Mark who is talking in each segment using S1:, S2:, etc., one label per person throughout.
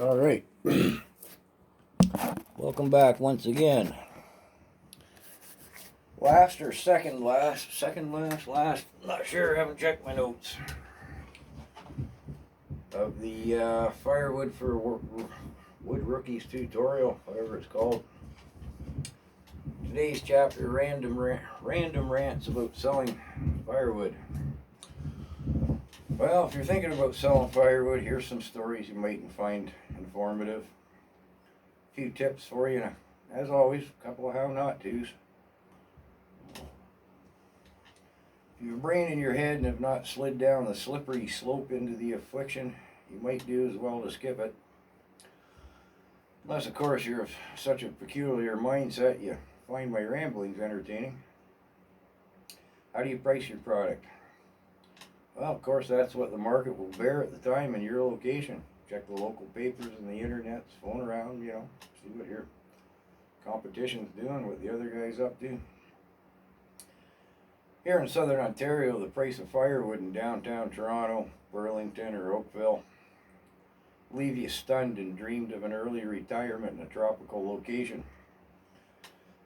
S1: All right. Welcome back once again. Last or second last, not sure, haven't checked my notes. Of the Firewood for Wood Rookies tutorial, whatever it's called. Today's chapter, random rants about selling firewood. Well, if you're thinking about selling firewood, here's some stories you might find informative. A few tips for you. As always, a couple of how not to's. If you have a brain in your head and have not slid down the slippery slope into the affliction, you might do as well to skip it. Unless, of course, you're of such a peculiar mindset, you find my ramblings entertaining. How do you price your product? Well, of course, that's what the market will bear at the time in your location. Check the local papers and the internet, phone around, see what your competition's doing, what the other guy's up to. Here in southern Ontario, the price of firewood in downtown Toronto, Burlington, or Oakville will leave you stunned and dreamed of an early retirement in a tropical location.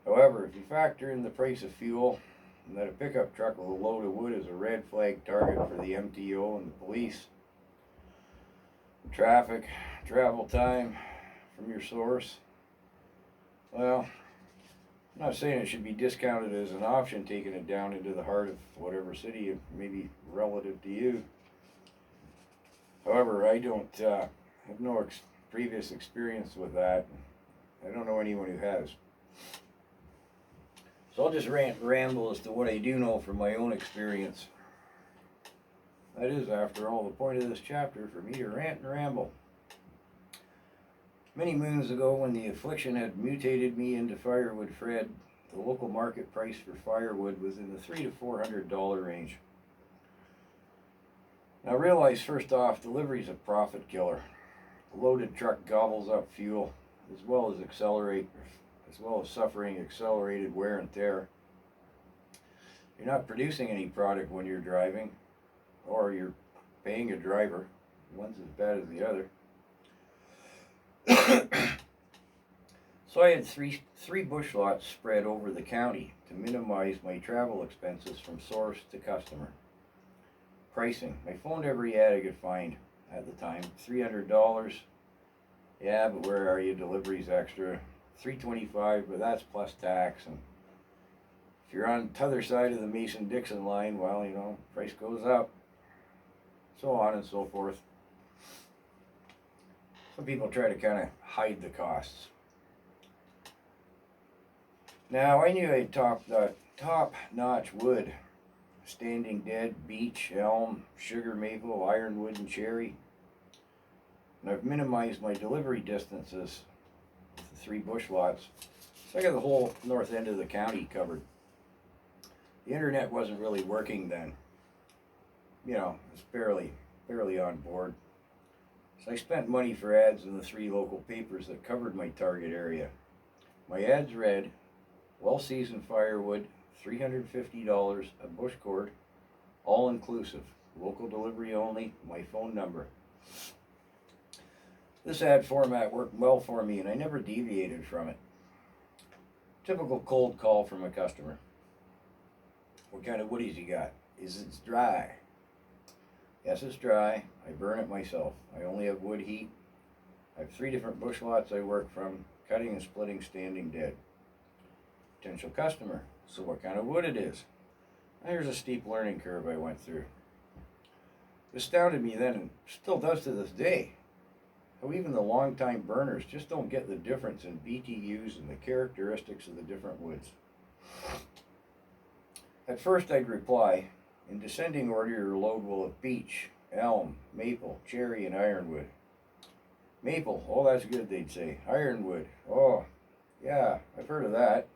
S1: However, if you factor in the price of fuel, and that a pickup truck with a load of wood is a red flag target for the MTO and the police, traffic, travel time from your source, well, I'm not saying it should be discounted as an option, taking it down into the heart of whatever city may be relative to you. However, I don't have no previous experience with that. I don't know anyone who has. So I'll just rant and ramble as to what I do know from my own experience. That is, after all, the point of this chapter, for me to rant and ramble. Many moons ago, when the affliction had mutated me into Firewood Fred, the local market price for firewood was in the $300 to $400 range. Now realize, first off, delivery's a profit killer. A loaded truck gobbles up fuel, as well as suffering accelerated wear and tear. You're not producing any product when you're driving, or you're paying a driver. One's as bad as the other. So I had three bush lots spread over the county to minimize my travel expenses from source to customer. Pricing. I phoned every ad I could find at the time. $300. Yeah, but where are you? Delivery's extra. $325, but that's plus tax. And if you're on the other side of the Mason-Dixon line, well, price goes up. So on and so forth. Some people try to kind of hide the costs. Now, I knew I had top-notch wood. Standing dead, beech, elm, sugar maple, ironwood, and cherry. And I've minimized my delivery distances with the 3 bush lots. So I got the whole north end of the county covered. The internet wasn't really working then. It's barely on board. So I spent money for ads in the 3 local papers that covered my target area. My ads read, well-seasoned firewood, $350 a bush cord, all inclusive, local delivery only, my phone number. This ad format worked well for me, and I never deviated from it. Typical cold call from a customer. What kind of woodies you got? Is it dry? Yes, it's dry. I burn it myself. I only have wood heat. I have 3 different bush lots I work from, cutting and splitting standing dead. Potential customer. So what kind of wood it is? There's a steep learning curve I went through. It astounded me then, and still does to this day, how even the long-time burners just don't get the difference in BTUs and the characteristics of the different woods. At first I'd reply, in descending order your load will have beech, elm, maple, cherry, and ironwood. Maple, oh that's good, they'd say. Ironwood, oh yeah, I've heard of that.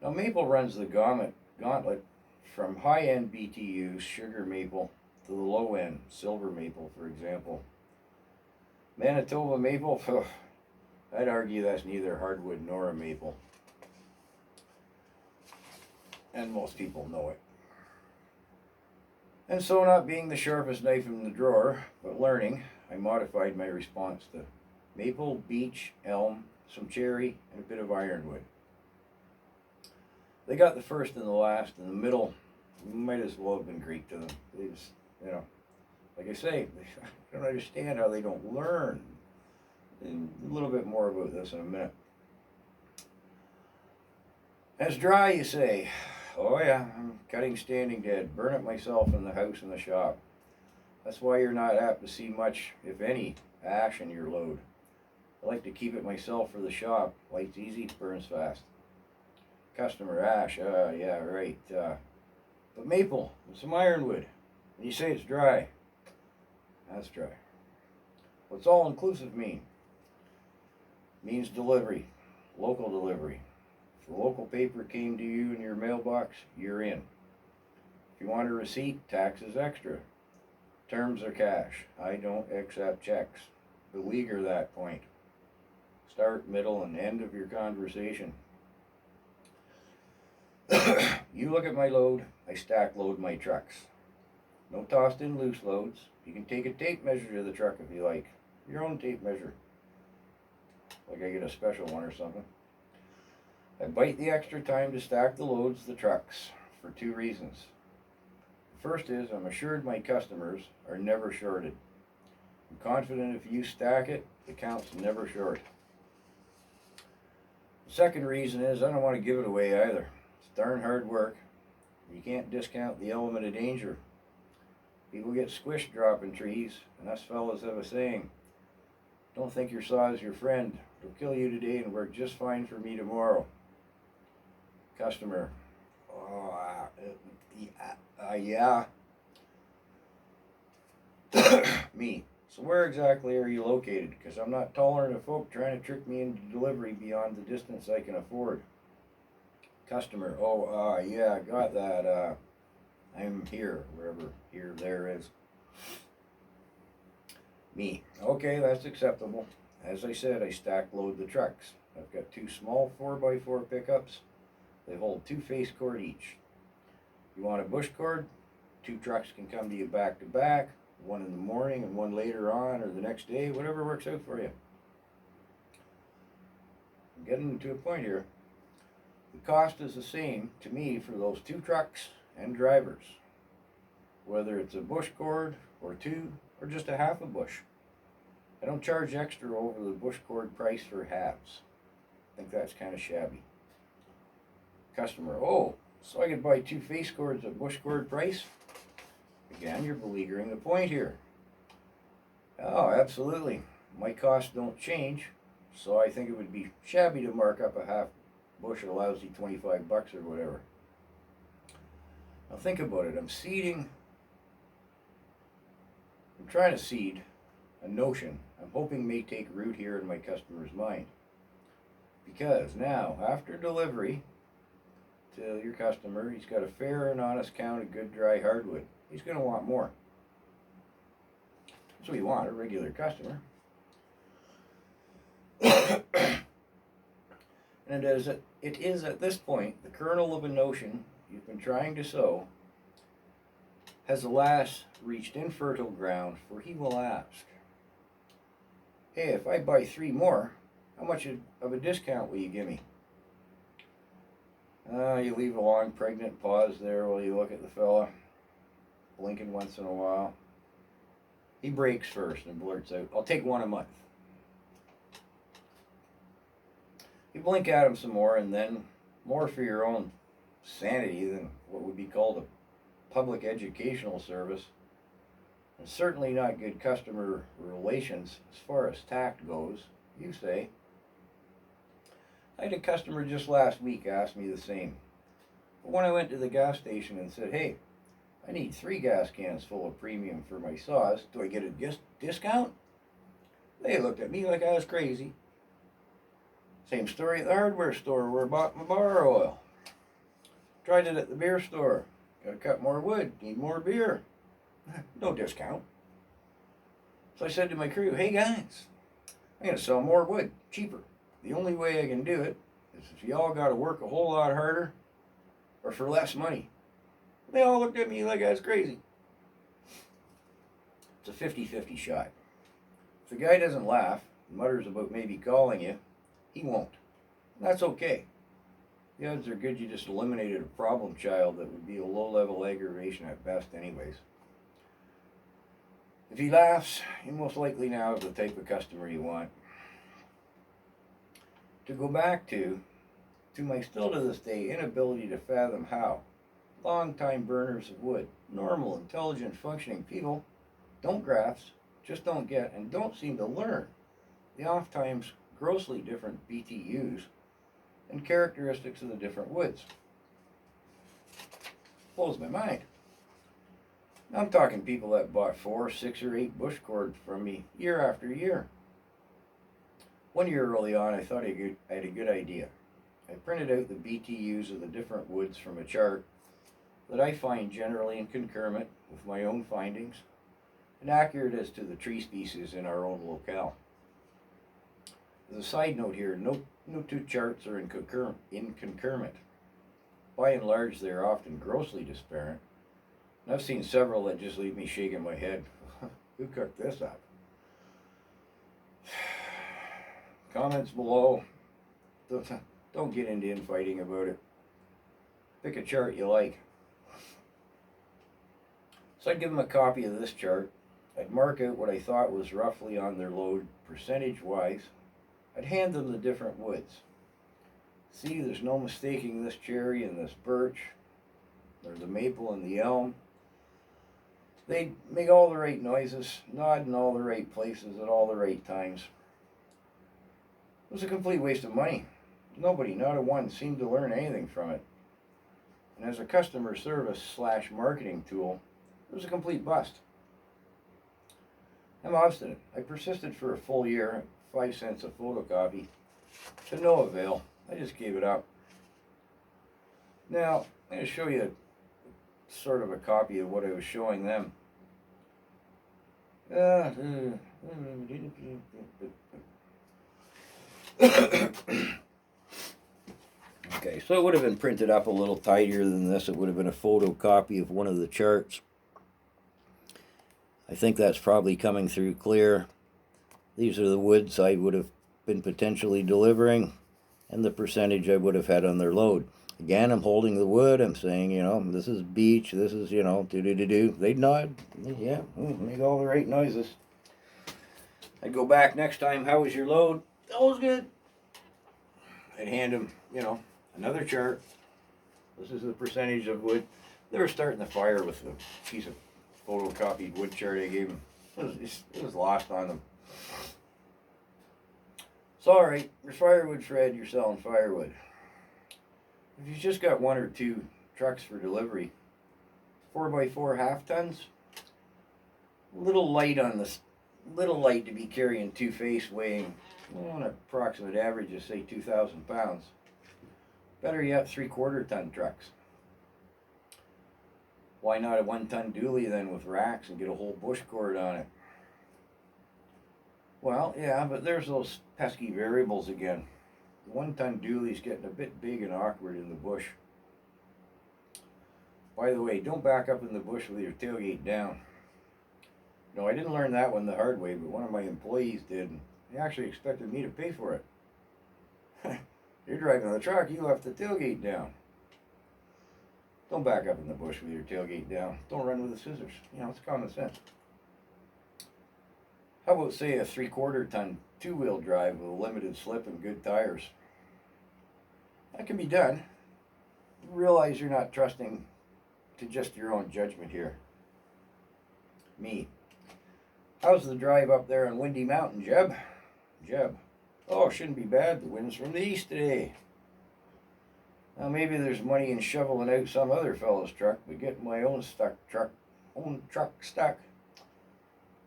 S1: Now maple runs the gauntlet from high-end BTUs, sugar maple, to the low-end, silver maple, for example. Manitoba maple, I'd argue that's neither hardwood nor a maple. And most people know it. And so, not being the sharpest knife in the drawer, but learning, I modified my response to maple, beech, elm, some cherry, and a bit of ironwood. They got the first and the last, and the middle might as well have been Greek to them. They just, like I say, I don't understand how they don't learn. And a little bit more about this in a minute. It's dry, you say. Oh yeah, I'm cutting standing dead. Burn it myself in the house and the shop. That's why you're not apt to see much, if any, ash in your load. I like to keep it myself for the shop. Light's easy, burns fast. Customer, ash, yeah, right. But maple and some ironwood. And you say it's dry. That's dry. What's all inclusive mean? Means delivery, local delivery. If the local paper came to you in your mailbox, you're in. If you want a receipt, tax is extra. Terms are cash. I don't accept checks. Beleaguer that point. Start, middle, and end of your conversation. You look at my load, I stack load my trucks. No tossed in loose loads. You can take a tape measure to the truck if you like. Your own tape measure. Like I get a special one or something. I bite the extra time to stack the loads of the trucks for two reasons. The first is I'm assured my customers are never shorted. I'm confident if you stack it, the count's never short. The second reason is I don't want to give it away either. It's darn hard work. You can't discount the element of danger. People get squished dropping trees, and us fellas have a saying. Don't think your saw is your friend. It'll kill you today and work just fine for me tomorrow. Customer. Yeah. Me. So where exactly are you located? Because I'm not tolerant of folk trying to trick me into delivery beyond the distance I can afford. Customer. Yeah, got that. I'm here, wherever here there is. Me. Okay, that's acceptable. As I said, I stack load the trucks. I've got two small 4x4 pickups. They hold 2 face cord each. You want a bush cord? 2 trucks can come to you back to back, one in the morning and one later on or the next day, whatever works out for you. I'm getting to a point here. The cost is the same to me for those 2 trucks and drivers, whether it's a bush cord or 2 or just a half a bush. I don't charge extra over the bush cord price for halves. I think that's kind of shabby. Customer, so I could buy 2 face cords at bush cord price? Again, you're beleaguering the point here. Oh, absolutely. My costs don't change, so I think it would be shabby to mark up a half bush at a lousy $25 or whatever. Now think about it. I'm trying to seed a notion I'm hoping may take root here in my customer's mind. Because now, after delivery to your customer, he's got a fair and honest count of good dry hardwood. He's going to want more. That's what you want, a regular customer. And it is at this point, the kernel of a notion you've been trying to sow has alas reached infertile ground, for he will ask, hey, if I buy 3 more, how much of a discount will you give me? You leave a long pregnant pause there while you look at the fella, blinking once in a while. He breaks first and blurts out, I'll take 1 a month. You blink at him some more, and then, more for your own sanity than what would be called a public educational service, and certainly not good customer relations as far as tact goes, you say, I had a customer just last week ask me the same. But when I went to the gas station and said, hey, I need 3 gas cans full of premium for my saws, do I get a discount? They looked at me like I was crazy. Same story at the hardware store where I bought my bar oil. Tried it at the beer store. Gotta cut more wood, need more beer. No discount. So I said to my crew, hey guys, I'm gonna sell more wood, cheaper. The only way I can do it is if y'all gotta work a whole lot harder or for less money. They all looked at me like I was crazy. It's a 50-50 shot. If the guy doesn't laugh, mutters about maybe calling you, he won't. And that's okay. The odds are good you just eliminated a problem child that would be a low-level aggravation at best anyways. If he laughs, you most likely now have the type of customer you want. To go back to my still to this day inability to fathom how long-time burners of wood, normal, intelligent, functioning people don't grasp, just don't get, and don't seem to learn the oft-times grossly different BTUs and characteristics of the different woods. Blows my mind. Now I'm talking people that bought 4, 6, or 8 bush cords from me year after year. One year early on, I thought I had a good idea. I printed out the BTUs of the different woods from a chart that I find generally in concurrent with my own findings and accurate as to the tree species in our own locale. As a side note here, no two charts are in concurrent. By and large, they are often grossly disparate. And I've seen several that just leave me shaking my head. Who cooked this up? Comments below. Don't get into infighting about it. Pick a chart you like. So I'd give them a copy of this chart. I'd mark out what I thought was roughly on their load percentage-wise. I'd hand them the different woods. See, there's no mistaking this cherry and this birch, or the maple and the elm. They'd make all the right noises, nod in all the right places at all the right times. It was a complete waste of money. Nobody, not a one, seemed to learn anything from it. And as a customer service / marketing tool, it was a complete bust. I'm obstinate. I persisted for a full year, 5 cents a photocopy, to no avail. I just gave it up. Now, I'm going to show you sort of a copy of what I was showing them. Okay, so it would have been printed up a little tidier than this. It would have been a photocopy of one of the charts. I think that's probably coming through clear. These are the woods I would have been potentially delivering and the percentage I would have had on their load. Again, I'm holding the wood. I'm saying, this is beech. This is, do-do-do-do. They'd nod. Yeah, make all the right noises. I'd go back next time. How was your load? That was good. I'd hand them, another chart. This is the percentage of wood. They were starting the fire with a piece of photocopied wood chart I gave them. It was lost on them. It's alright. There's firewood, Fred. You're selling firewood. If you've just got 1 or 2 trucks for delivery, 4x4 half tons, little light to be carrying 2 face weighing an approximate average of say 2,000 pounds. Better yet, 3/4 ton trucks. Why not a 1 ton dually then with racks and get a whole bush cord on it? Well, yeah, but there's those pesky variables again. The 1 ton dually's getting a bit big and awkward in the bush. By the way, don't back up in the bush with your tailgate down. No, I didn't learn that one the hard way, but one of my employees did. And they actually expected me to pay for it. You're driving the truck, you left the tailgate down. Don't back up in the bush with your tailgate down. Don't run with the scissors. It's common sense. How about, say, a 3/4 ton 2-wheel drive with a limited slip and good tires? That can be done. Realize you're not trusting to just your own judgment here. Me. How's the drive up there on Windy Mountain, Jeb? Jeb. Oh, shouldn't be bad. The wind's from the east today. Now maybe there's money in shoveling out some other fellow's truck, but getting my own truck stuck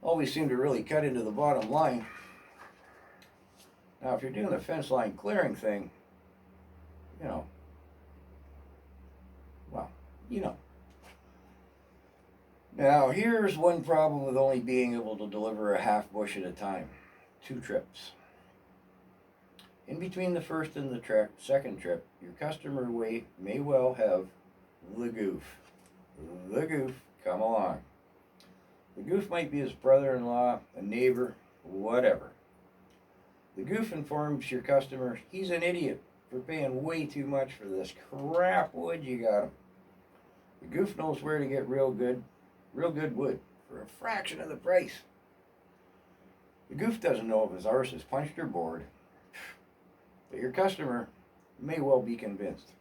S1: always seemed to really cut into the bottom line. Now if you're doing the fence line clearing thing, Now here's one problem with only being able to deliver a half bush at a time. 2 trips. In between the first and the second trip, your customer may well have the goof. The goof come along. The goof might be his brother-in-law, a neighbor, whatever. The goof informs your customer he's an idiot for paying way too much for this crap wood you got him. The goof knows where to get real good wood for a fraction of the price. The goof doesn't know if his arse is punched or bored, but your customer may well be convinced.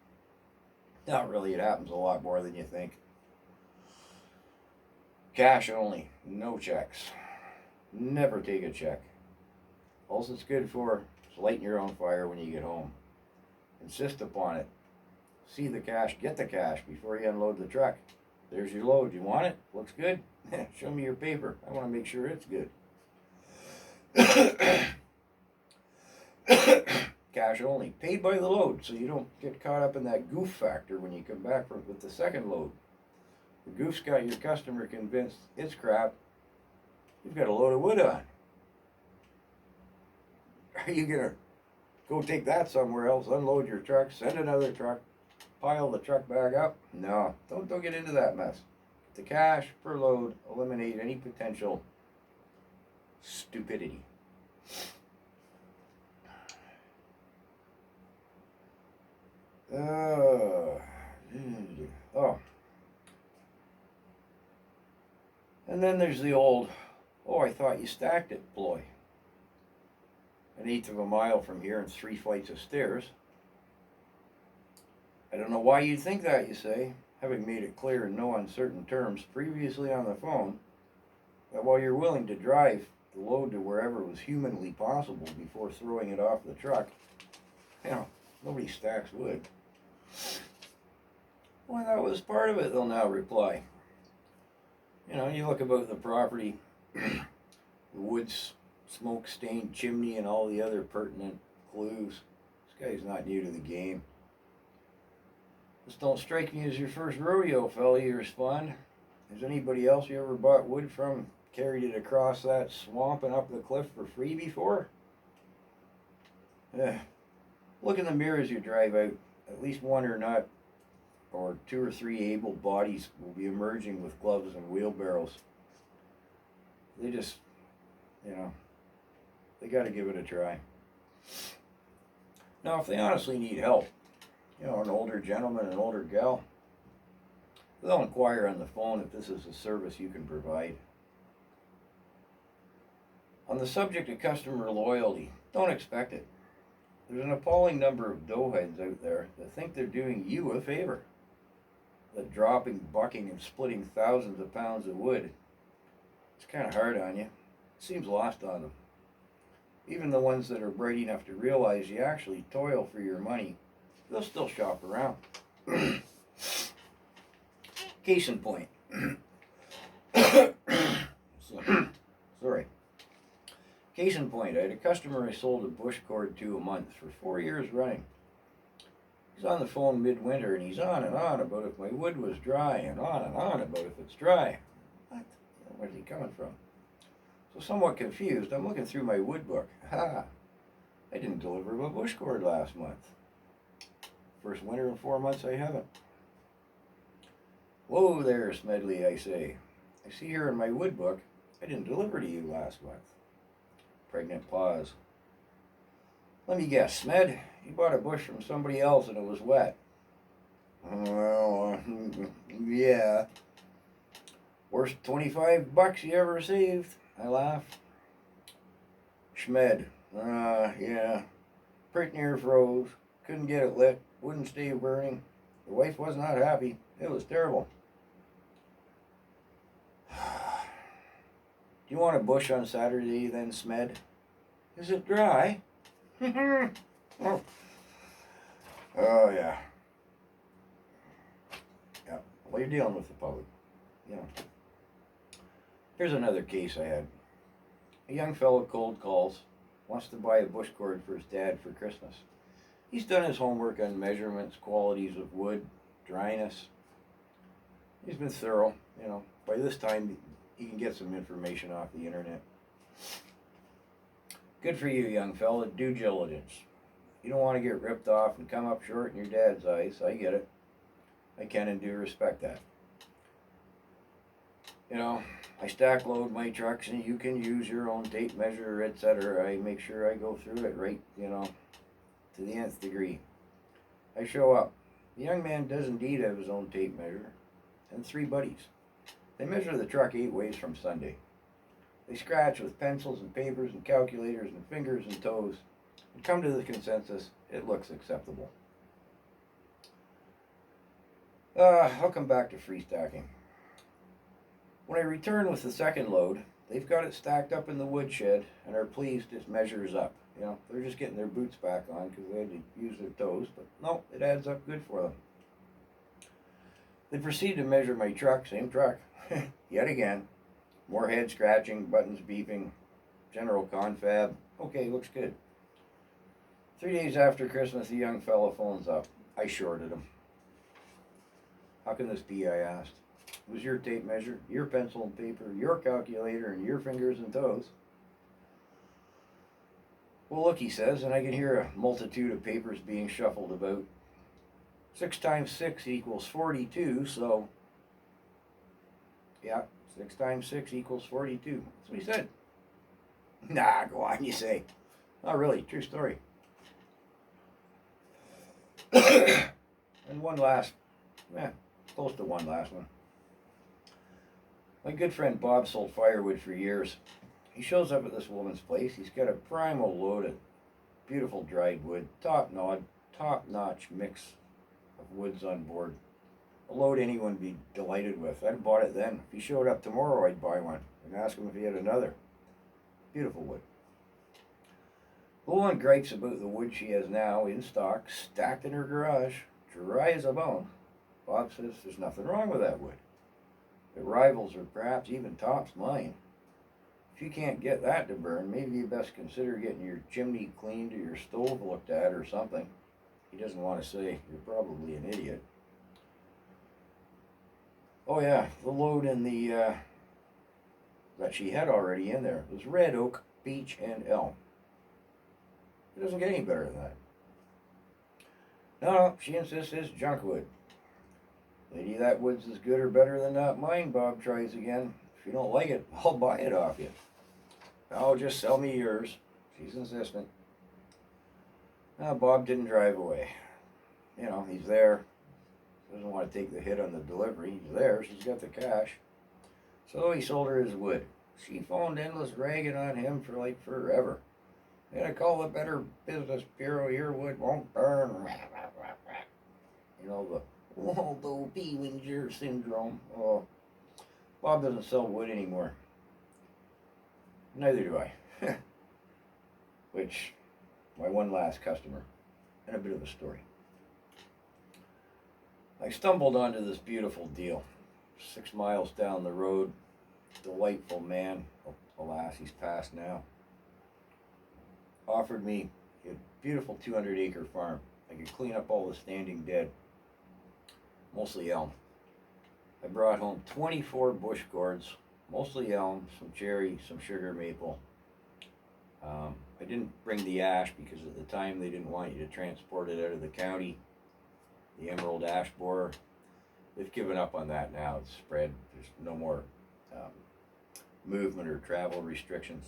S1: Not really, it happens a lot more than you think. Cash only, no checks. Never take a check. All it's good for is lighting your own fire when you get home. Insist upon it. See the cash, get the cash before you unload the truck. There's your load. You want it? Looks good? Show me your paper. I want to make sure it's good. Cash only. Paid by the load, so you don't get caught up in that goof factor when you come back with the second load. The goof's got your customer convinced it's crap. You've got a load of wood on. Are you going to go take that somewhere else, unload your truck, send another truck, pile the truck back up? No, don't get into that mess. The cash per load, eliminate any potential stupidity. And then there's the old, oh, I thought you stacked it ploy. An eighth of a mile from here and 3 flights of stairs. I don't know why you'd think that, you say, having made it clear in no uncertain terms previously on the phone that while you're willing to drive the load to wherever was humanly possible before throwing it off the truck, nobody stacks wood. Well, that was part of it, they'll now reply. You look about the property, the wood's smoke-stained chimney and all the other pertinent clues. This guy's not new to the game. This don't strike me as your first rodeo, fella, you respond. Has anybody else you ever bought wood from carried it across that swamp and up the cliff for free before? Look in the mirror as you drive out. At least one or two or three able bodies will be emerging with gloves and wheelbarrows. They just, they got to give it a try. Now, if they honestly need help, an older gentleman, an older gal, they'll inquire on the phone if this is a service you can provide. On the subject of customer loyalty, don't expect it. There's an appalling number of doughheads out there that think they're doing you a favor. That dropping, bucking, and splitting thousands of pounds of wood, it's kind of hard on you. It seems lost on them. Even the ones that are bright enough to realize you actually toil for your money, they'll still shop around. Case in point. Sorry. Case in point, I had a customer I sold a bush cord to a month for 4 years running. He's on the phone midwinter and he's on and on about if my wood was dry and on about if it's dry. What? Where's he coming from? So somewhat confused, I'm looking through my wood book. I didn't deliver him a bush cord last month. First winter in 4 months I haven't. Whoa there, Smedley, I say. I see here in my wood book, I didn't deliver to you last month. Pregnant pause. Let me guess, Smed, you bought a bush from somebody else and it was wet. Well, yeah. Worst $25 you ever received, I laugh. Schmed, yeah. Pretty near froze. Couldn't get it lit. Wouldn't stay burning. The wife was not happy. It was terrible. Do you want a bush on Saturday then, Smed? Is it dry? Oh, yeah. Yeah. Well, you're dealing with the public. Here's another case I had. A young fellow cold calls, wants to buy a bush cord for his dad for Christmas. He's done his homework on measurements, qualities of wood, dryness. He's been thorough, By this time, he can get some information off the internet. Good for you, young fella. Due diligence. You don't want to get ripped off and come up short in your dad's eyes. I get it. I can and do respect that. I stack load my trucks, and you can use your own tape measure, etc. I make sure I go through it right, to the nth degree. I show up. The young man does indeed have his own tape measure, and 3 buddies. They measure the truck 8 ways from Sunday. They scratch with pencils and papers and calculators and fingers and toes, and come to the consensus it looks acceptable. I'll come back to free stacking. When I return with the second load, they've got it stacked up in the woodshed and are pleased it measures up. They're just getting their boots back on because they had to use their toes, but no, it adds up good for them. They proceed to measure my truck, same truck, yet again. More head scratching, buttons beeping, general confab. Okay, looks good. 3 days after Christmas, the young fellow phones up. I shorted him. How can this be, I asked. It was your tape measure, your pencil and paper, your calculator, and your fingers and toes. Well, look, he says, and I can hear a multitude of papers being shuffled about. 6 times 6 equals 42, so, yeah, 6 times 6 equals 42. That's what he said. Nah, go on, you say. Not really, true story. And close to one last one. My good friend Bob sold firewood for years. He shows up at this woman's place. He's got a primal load of beautiful dried wood, top-notch mix of woods on board. A load anyone would be delighted with. I'd have bought it then. If he showed up tomorrow, I'd buy one and ask him if he had another. Beautiful wood. The woman gripes about the wood she has now in stock, stacked in her garage, dry as a bone. Bob says there's nothing wrong with that wood. It rivals or perhaps even tops mine. If you can't get that to burn, maybe you best consider getting your chimney cleaned or your stove looked at or something. He doesn't want to say you're probably an idiot. Oh yeah, the load in the that she had already in there was red oak, beech, and elm. It doesn't get any better than that. No, she insists it's junk wood. Lady, that wood's as good or better than that mine, Bob tries again. If you don't like it, I'll buy it off you. Oh, just sell me yours. She's insistent. Now, Bob didn't drive away. He's there. Doesn't want to take the hit on the delivery. He's there. She's got the cash. So he sold her his wood. She phoned endless ragging on him for like forever. I gotta call the Better Business Bureau. Your wood won't burn. The Waldo Bewinger syndrome. Oh, Bob doesn't sell wood anymore. Neither do I. Which, my one last customer, and a bit of a story. I stumbled onto this beautiful deal. 6 miles down the road, delightful man, alas, he's passed now, offered me a beautiful 200-acre farm. I could clean up all the standing dead, mostly elm. I brought home 24 bush gourds, mostly elm, some cherry, some sugar maple. I didn't bring the ash because at the time they didn't want you to transport it out of the county. The emerald ash borer, they've given up on that now. It's spread. There's no more movement or travel restrictions.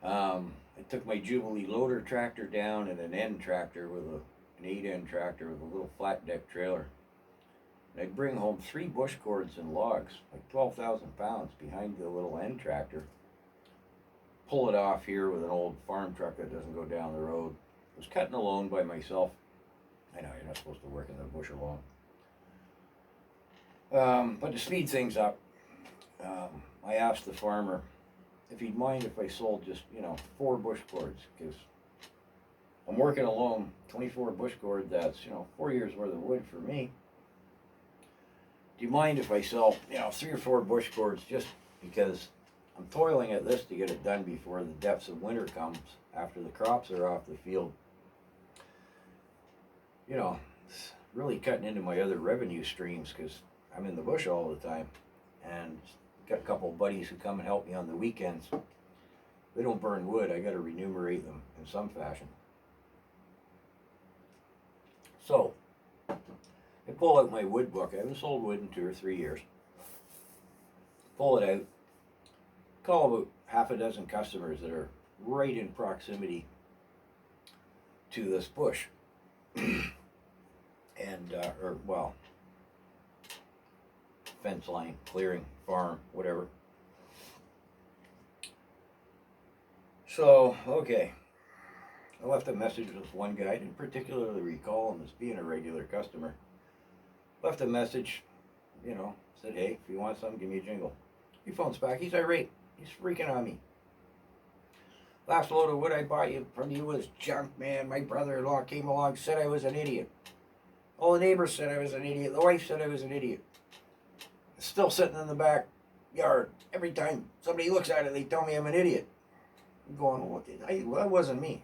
S1: I took my Jubilee loader tractor down and an end tractor with an 8-end tractor with a little flat deck trailer. And I'd bring home 3 bush cords and logs, like 12,000 pounds, behind the little end tractor. Pull it off here with an old farm truck that doesn't go down the road. I was cutting alone by myself. I know you're not supposed to work in the bush alone. But to speed things up, I asked the farmer if he'd mind if I sold just, 4 bush cords, because I'm working alone, 24 bush cord, that's, 4 years worth of wood for me. Do you mind if I sell, 3 or 4 bush cords just because I'm toiling at this to get it done before the depths of winter comes, after the crops are off the field? It's really cutting into my other revenue streams because I'm in the bush all the time, and got a couple of buddies who come and help me on the weekends. They don't burn wood. I got to remunerate them in some fashion. So I pull out my wood book. I haven't sold wood in 2 or 3 years. pull it out, call about half a dozen customers that are right in proximity to this bush. And, fence line, clearing, farm, whatever. So, okay. I left a message with one guy. I didn't particularly recall him as being a regular customer. Left a message, said, hey, if you want something, give me a jingle. He phones back. He's irate. He's freaking on me. Last load of wood I bought from you was junk, man. My brother-in-law came along, said I was an idiot. All the neighbors said I was an idiot. The wife said I was an idiot. It's still sitting in the backyard. Every time somebody looks at it, they tell me I'm an idiot. I'm going, well, that wasn't me.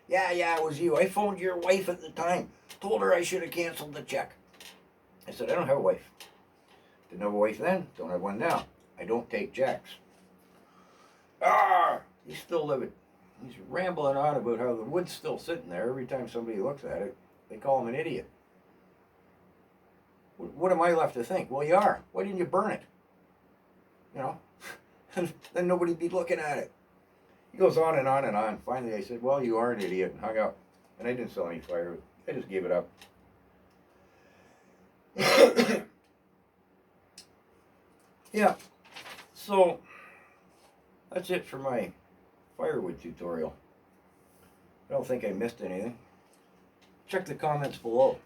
S1: Yeah, it was you. I phoned your wife at the time. Told her I should have canceled the check. I said, I don't have a wife. Didn't have a wife then. Don't have one now. I don't take checks. He's still living. He's rambling on about how the wood's still sitting there. Every time somebody looks at it, they call him an idiot. What am I left to think? Well, you are. Why didn't you burn it? Then nobody'd be looking at it. He goes on and on and on. Finally, I said, well, you are an idiot, and hung up. And I didn't sell any firewood. I just gave it up. Yeah. So, that's it for my firewood tutorial. I don't think I missed anything. Check the comments below.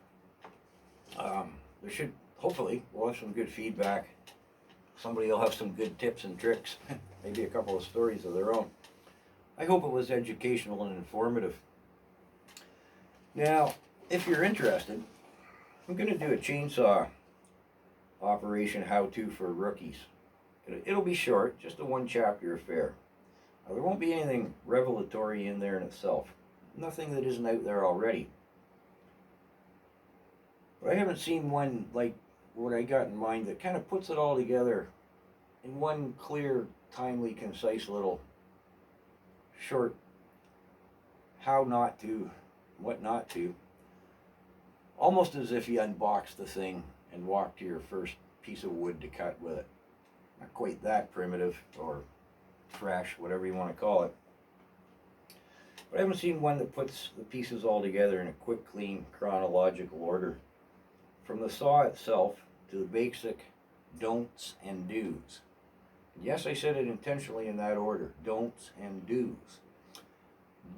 S1: There should, hopefully, we'll have some good feedback. Somebody will have some good tips and tricks. Maybe a couple of stories of their own. I hope it was educational and informative. Now, if you're interested, I'm going to do a chainsaw operation how-to for rookies. It'll be short, just a one-chapter affair. Now, there won't be anything revelatory in there in itself. Nothing that isn't out there already. But I haven't seen one like what I got in mind that kind of puts it all together in one clear, timely, concise little short how not to, what not to. Almost as if you unboxed the thing and walked to your first piece of wood to cut with it. Not quite that primitive or fresh, whatever you want to call it. But I haven't seen one that puts the pieces all together in a quick, clean, chronological order. From the saw itself to the basic don'ts and do's. Yes, I said it intentionally in that order. Don'ts and do's.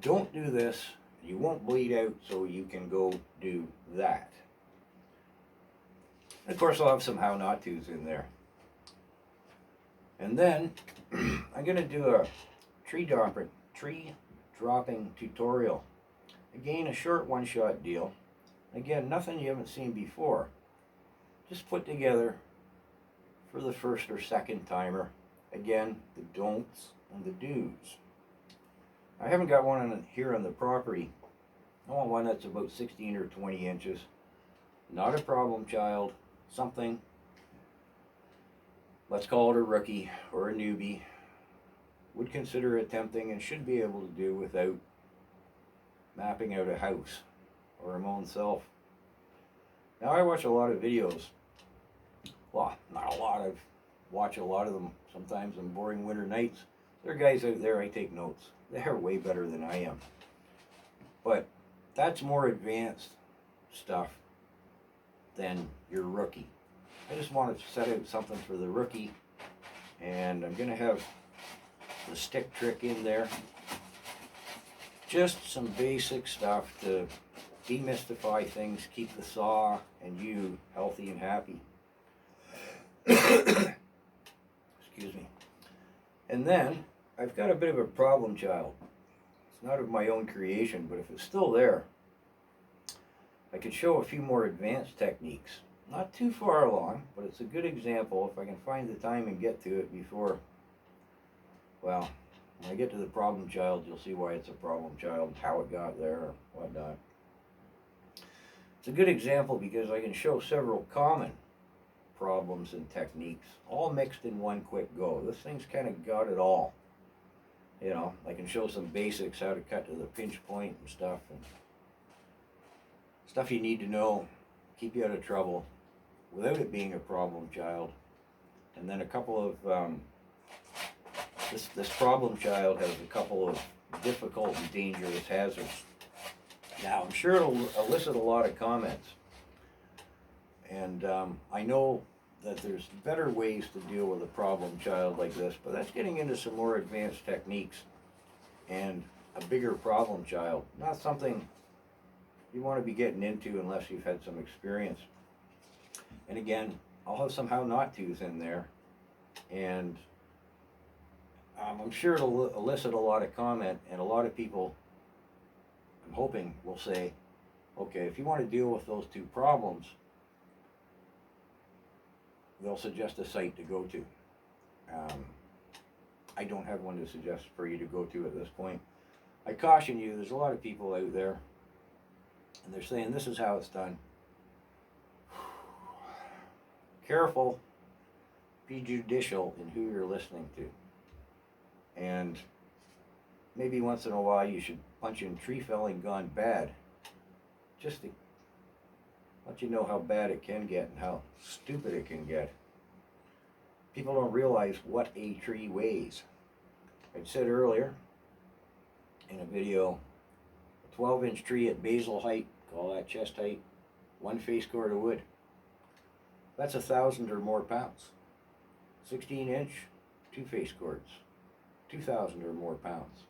S1: Don't do this. You won't bleed out, so you can go do that. And of course, I'll have some how not to's in there. And then I'm going to do a tree dropping tutorial. Again, a short one-shot deal. Again, nothing you haven't seen before. Just put together for the first or second timer. Again, the don'ts and the do's. I haven't got one here on the property. I want one that's about 16 or 20 inches. Not a problem child. Something, let's call it a rookie or a newbie, would consider attempting and should be able to do without mapping out a house or him own self. Now, I watch a lot of videos. Well, not a lot. I watch a lot of them sometimes on boring winter nights. There are guys out there, I take notes. They're way better than I am. But that's more advanced stuff than your rookie. I just wanted to set out something for the rookie, and I'm going to have the stick trick in there. Just some basic stuff to demystify things, keep the saw and you healthy and happy. Excuse me. And then, I've got a bit of a problem child. It's not of my own creation, but if it's still there, I could show a few more advanced techniques. Not too far along, but it's a good example if I can find the time and get to it before, well, when I get to the problem child, you'll see why it's a problem child, how it got there, or whatnot. It's a good example because I can show several common problems and techniques, all mixed in one quick go. This thing's kind of got it all. I can show some basics, how to cut to the pinch point and stuff you need to know, keep you out of trouble, without it being a problem child. And then a couple of, this problem child has a couple of difficult and dangerous hazards. Now, I'm sure it'll elicit a lot of comments. And I know that there's better ways to deal with a problem child like this, but that's getting into some more advanced techniques and a bigger problem child. Not something you want to be getting into unless you've had some experience. And again, I'll have some how not to's in there, and I'm sure it'll elicit a lot of comment, and a lot of people, I'm hoping, will say, okay, if you want to deal with those two problems, they'll suggest a site to go to. I don't have one to suggest for you to go to at this point. I caution you, there's a lot of people out there, and they're saying this is how it's done. Careful, be judicial in who you're listening to. And maybe once in a while you should punch in tree felling gone bad, just to let you know how bad it can get and how stupid it can get. People don't realize what a tree weighs. I said earlier in a video, a 12-inch tree at basal height, call that chest height, 1 face cord of wood. That's 1,000 or more pounds. 16-inch, 2 face cords, 2,000 or more pounds.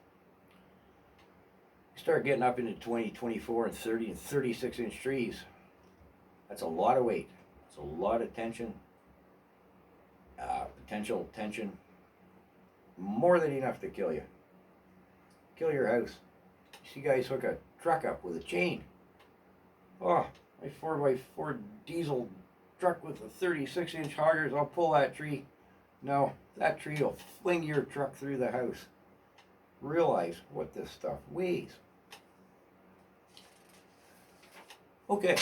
S1: You start getting up into 20, 24, and 30 and 36-inch trees. That's a lot of weight. It's a lot of tension, potential tension, more than enough to kill you. Kill your house. You see guys hook a truck up with a chain. Oh, my 4x4 diesel truck with the 36-inch hoggers, I'll pull that tree. No, that tree will fling your truck through the house. Realize what this stuff weighs. Okay,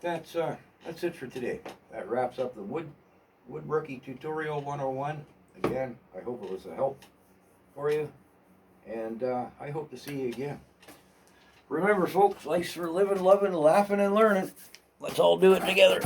S1: that's it for today. That wraps up the Wood Rookie Tutorial 101. Again, I hope it was a help for you, and I hope to see you again. Remember, folks, life's for living, loving, laughing, and learning. Let's all do it together.